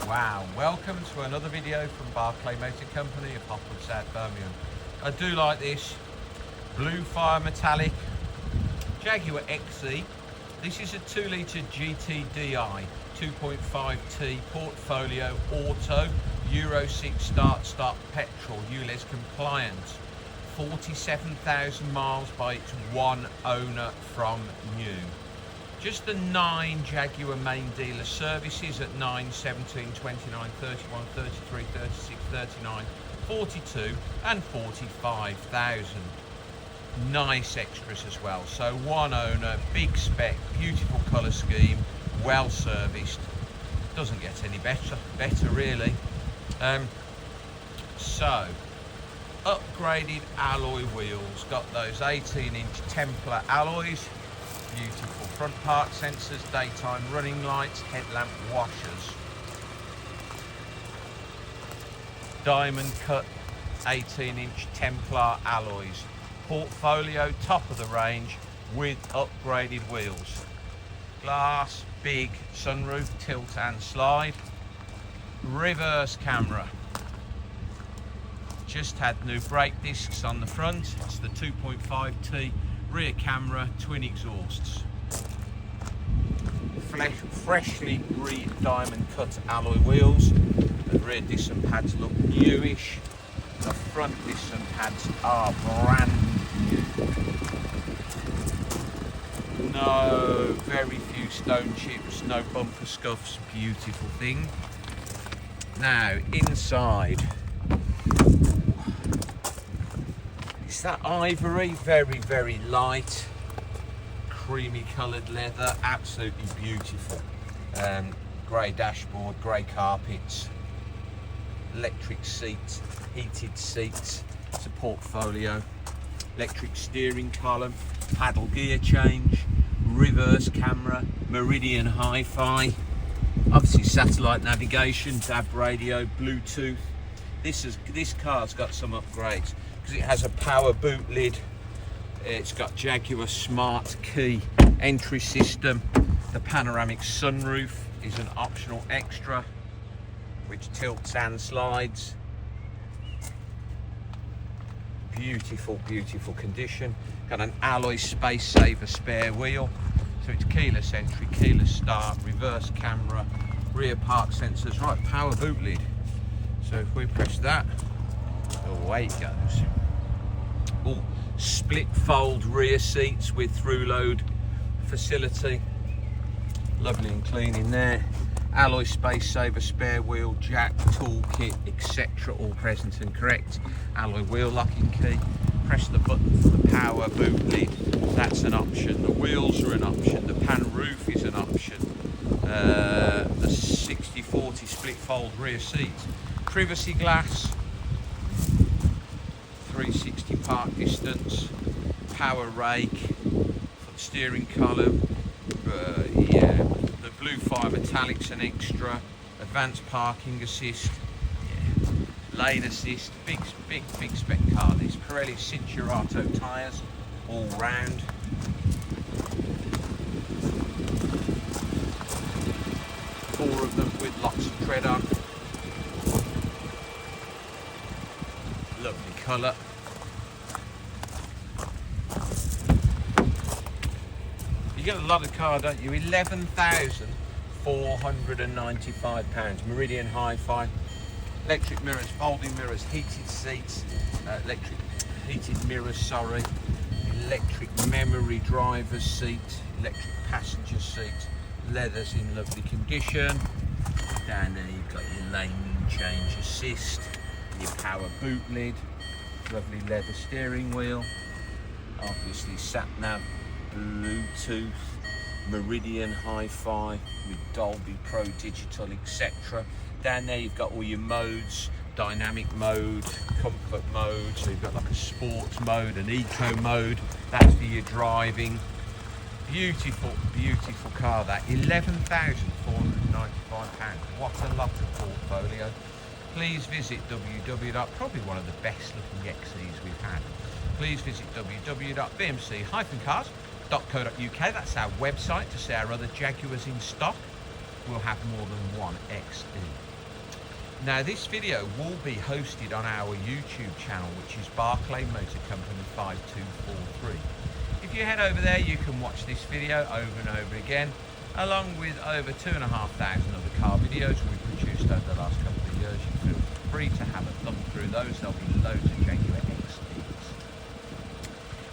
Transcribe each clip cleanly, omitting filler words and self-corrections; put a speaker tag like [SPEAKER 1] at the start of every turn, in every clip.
[SPEAKER 1] Wow, welcome to another video from Barclay Motor Company of Hopwood, South Birmingham. I do like this BLUEFIRE metallic Jaguar XE. This is a 2-litre GTDi 2.5T portfolio auto Euro 6 start petrol, ULEZ compliant. 47,000 miles by its one owner from new. Just the 9 Jaguar main dealer services at 9, 17, 29, 31, 33, 36, 39, 42 and 45,000. Nice extras as well. So one owner, big spec, beautiful colour scheme, well serviced. Doesn't get any better really. So upgraded alloy wheels, got those 18-inch TEMPLAR alloys. Beautiful front park sensors, daytime running lights, headlamp washers. Diamond cut 18-inch TEMPLAR alloys. Portfolio, top of the range with upgraded wheels. Glass, big sunroof, tilt and slide. Reverse camera. Just had new brake discs on the front. It's the 2.5T. Rear camera, twin exhausts. Freshly diamond cut alloy wheels. The rear disc and pads look newish. The front disc and pads are brand new. No, very few stone chips, no bumper scuffs, beautiful thing. Now, inside. It's that ivory, very light, creamy coloured leather, absolutely beautiful. Grey dashboard, grey carpets, electric seats, heated seats, it's a portfolio, electric steering column, paddle gear change, reverse camera, Meridian Hi-Fi, obviously satellite navigation, DAB radio, Bluetooth. This car's got some upgrades because it has a power boot lid. It's got Jaguar smart key entry system. The panoramic sunroof is an optional extra which tilts and slides. Beautiful condition. Got an alloy space saver spare wheel, so it's keyless entry, keyless start, reverse camera, rear park sensors, right, power boot lid. So if we press that, away it goes. Oh, split fold rear seats with through load facility. Lovely and clean in there. Alloy space saver spare wheel, jack, toolkit, etc. all present and correct. Alloy wheel locking key. Press the button for the power boot lid. That's an option. The wheels are an option. The pan roof is an option. The 60/40 split fold rear seat. Privacy glass, 360 park distance, power rake for the steering column, the BLUEFIRE metallics an extra, advanced parking assist, lane assist, big spec car this. Pirelli CINTAURATO tyres all round. Four of them with lots of tread on. Lovely colour. You get a lot of car, don't you? £11,495. Meridian Hi-Fi. Electric mirrors, folding mirrors, heated seats, electric heated mirrors, sorry. Electric memory driver's seat, electric passenger seat. Leather's in lovely condition. Down there you've got your lane change assist. Your power boot lid, lovely leather steering wheel, obviously sat nav, Bluetooth, Meridian Hi-Fi with Dolby Pro Digital, etc. Down there you've got all your modes, dynamic mode, comfort mode, so you've got like a sports mode, an eco mode, that's for your driving. Beautiful car that, £11,495. What a lot of portfolio. Please visit probably one of the best looking XEs we've had. Please visit www.bmc-cars.co.uk. That's our website to see our other Jaguars in stock. We'll have more than one XE. Now this video will be hosted on our YouTube channel, which is Barclay Motor Company 5243. If you head over there, you can watch this video over and over again, along with over 2,500 other car videos we've produced over the last couple of years. You feel free to have a thumb through those. There'll be loads of Jaguar XEs.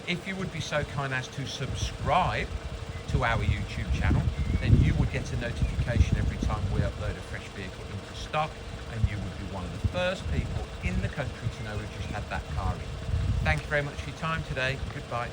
[SPEAKER 1] If you would be so kind as to subscribe to our YouTube channel, then you would get a notification every time we upload a fresh vehicle into stock, and you would be one of the first people in the country to know we've just had that car in. Thank you very much for your time today. Goodbye.